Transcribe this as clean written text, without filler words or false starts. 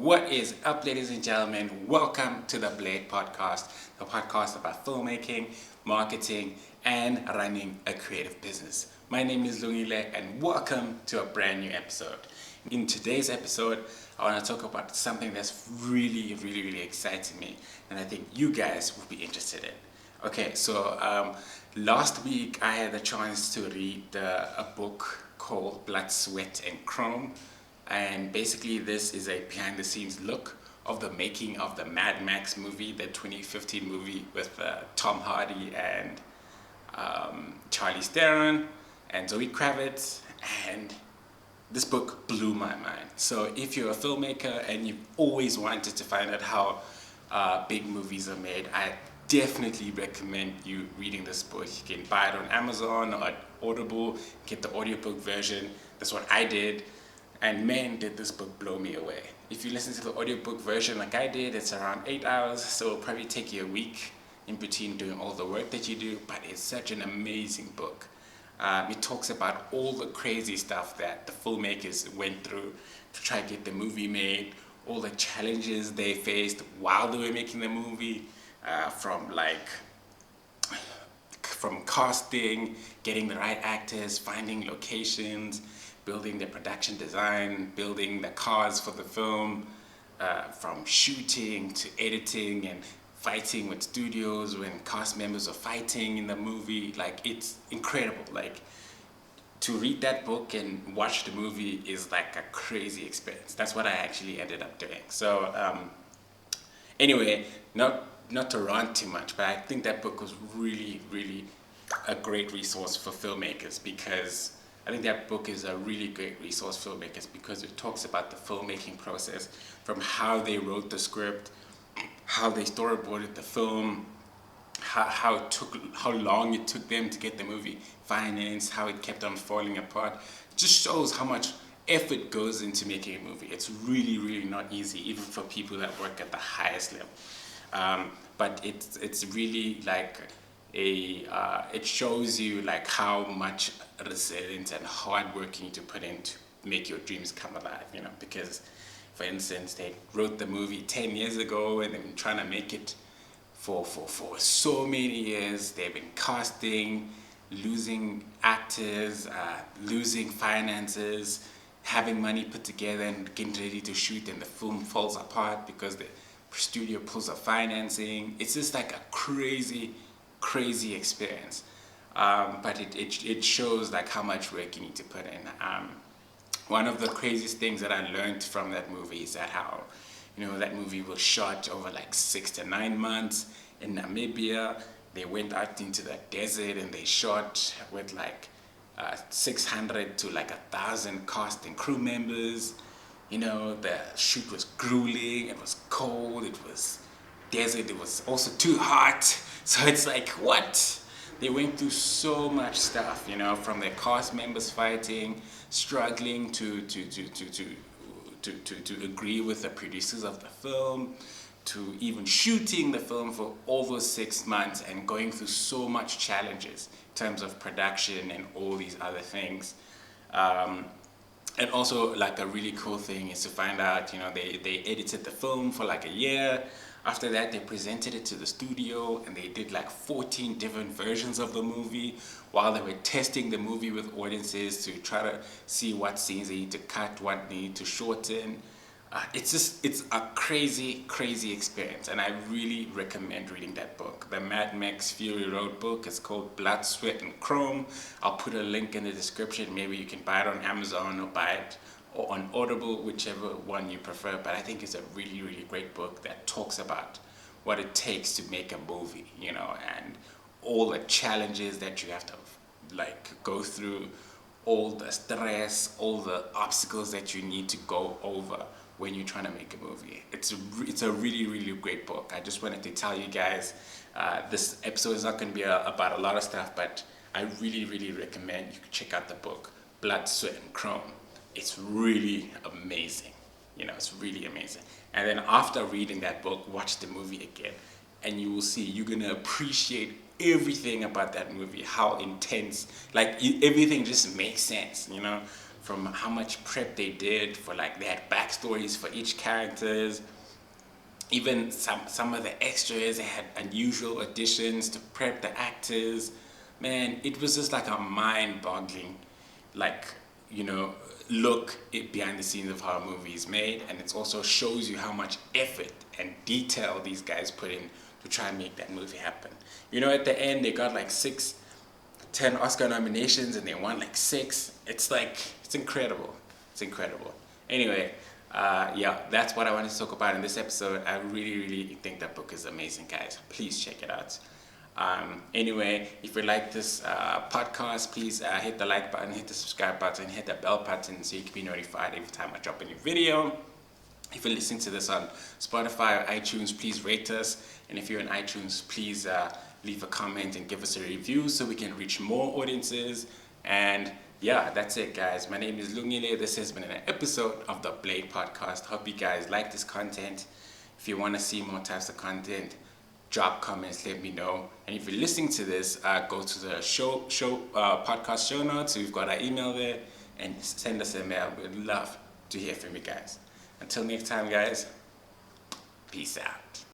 What is up, ladies and gentlemen? Welcome to the Blade Podcast, the podcast about filmmaking, marketing, and running a creative business. My name is Lungile, and welcome to a brand new episode. In today's episode, I want to talk about something that's really exciting me, and I think you guys will be interested in. Okay, so last week I had the chance to read a book called Blood, Sweat, and Chrome. And basically this is a behind the scenes look of the making of the Mad Max movie, the 2015 movie with Tom Hardy and Charlize Theron and Zoe Kravitz, and this book blew my mind. So if you're a filmmaker and you've always wanted to find out how big movies are made, I definitely recommend you reading this book. You can buy it on Amazon or Audible, get the audiobook version. That's what I did. And man, did this book blow me away. If you listen to the audiobook version like I did, it's around 8 hours, so it'll probably take you a week in between doing all the work that you do, but it's such an amazing book. It talks about all the crazy stuff that the filmmakers went through to try to get the movie made, all the challenges they faced while they were making the movie, from casting, getting the right actors, finding locations, building the production design, building the cars for the film, from shooting to editing and fighting with studios when cast members are fighting in the movie. Like, it's incredible. Like, to read that book and watch the movie is like a crazy experience. That's what I actually ended up doing. So anyway, not to rant too much, but I think that book was really a great resource for filmmakers, because I think that book is a really great resource for filmmakers because it talks about the filmmaking process, from how they wrote the script, how they storyboarded the film, how long it took them to get the movie financed, how it kept on falling apart. It just shows how much effort goes into making a movie. It's really not easy, even for people that work at the highest level. But it's really like it shows you like how much resilience and hard work you need to put in to make your dreams come alive, because for instance, they wrote the movie 10 years ago and they've been trying to make it for so many years. They've been casting, losing actors, losing finances, having money put together and getting ready to shoot, and the film falls apart because the studio pulls up financing. It's just like a crazy experience, but it shows like how much work you need to put in. One of the craziest things that I learned from that movie is that how that movie was shot over like 6 to 9 months in Namibia. They went out into the desert and they shot with like 600 to like 1,000 cast and crew members. The shoot was grueling, it was cold, it was desert, it was also too hot. So it's like, what? They went through so much stuff, from their cast members fighting, struggling to agree with the producers of the film, to even shooting the film for over 6 months and going through so much challenges in terms of production and all these other things. And also, like, a really cool thing is to find out, they edited the film for like a year. After that, they presented it to the studio and they did like 14 different versions of the movie while they were testing the movie with audiences to try to see what scenes they need to cut, what they need to shorten. It's a crazy experience, and I really recommend reading that book. The Mad Max Fury Road book is called Blood, Sweat, and Chrome. I'll put a link in the description. Maybe you can buy it on Amazon or buy it or on Audible, whichever one you prefer. But I think it's a really great book that talks about what it takes to make a movie, and all the challenges that you have to like go through, all the stress, all the obstacles that you need to go over when you're trying to make a movie. It's a really great book. I just wanted to tell you guys, this episode is not going to be about a lot of stuff, but I really recommend you check out the book Blood, Sweat, and Chrome. It's really amazing. It's really amazing. And then after reading that book, watch the movie again, and you will see you're gonna appreciate everything about that movie. How intense, like everything just makes sense. from how much prep they did for, like, they had backstories for each characters. Even some of the extras, they had unusual additions to prep the actors. Man, it was just like a mind-boggling, like, you know, look behind the scenes of how a movie is made. And it also shows you how much effort and detail these guys put in to try and make that movie happen. You know, at the end, they got like 10 Oscar nominations and they won like 6. It's like, it's incredible. It's incredible. Anyway, yeah, that's what I wanted to talk about in this episode. I really think that book is amazing, guys. Please check it out. Anyway, if you like this podcast, please hit the like button, hit the subscribe button, hit the bell button so you can be notified every time I drop a new video. If you're listening to this on Spotify or iTunes, please rate us. And if you're on iTunes, please leave a comment and give us a review so we can reach more audiences. And yeah, that's it, guys. My name is Lungile. This has been an episode of the Blade Podcast. Hope you guys like this content. If you want to see more types of content, drop comments, let me know. And if you're listening to this, go to the podcast show notes. We've got our email there, and send us a mail. We'd love to hear from you guys. Until next time, guys, peace out.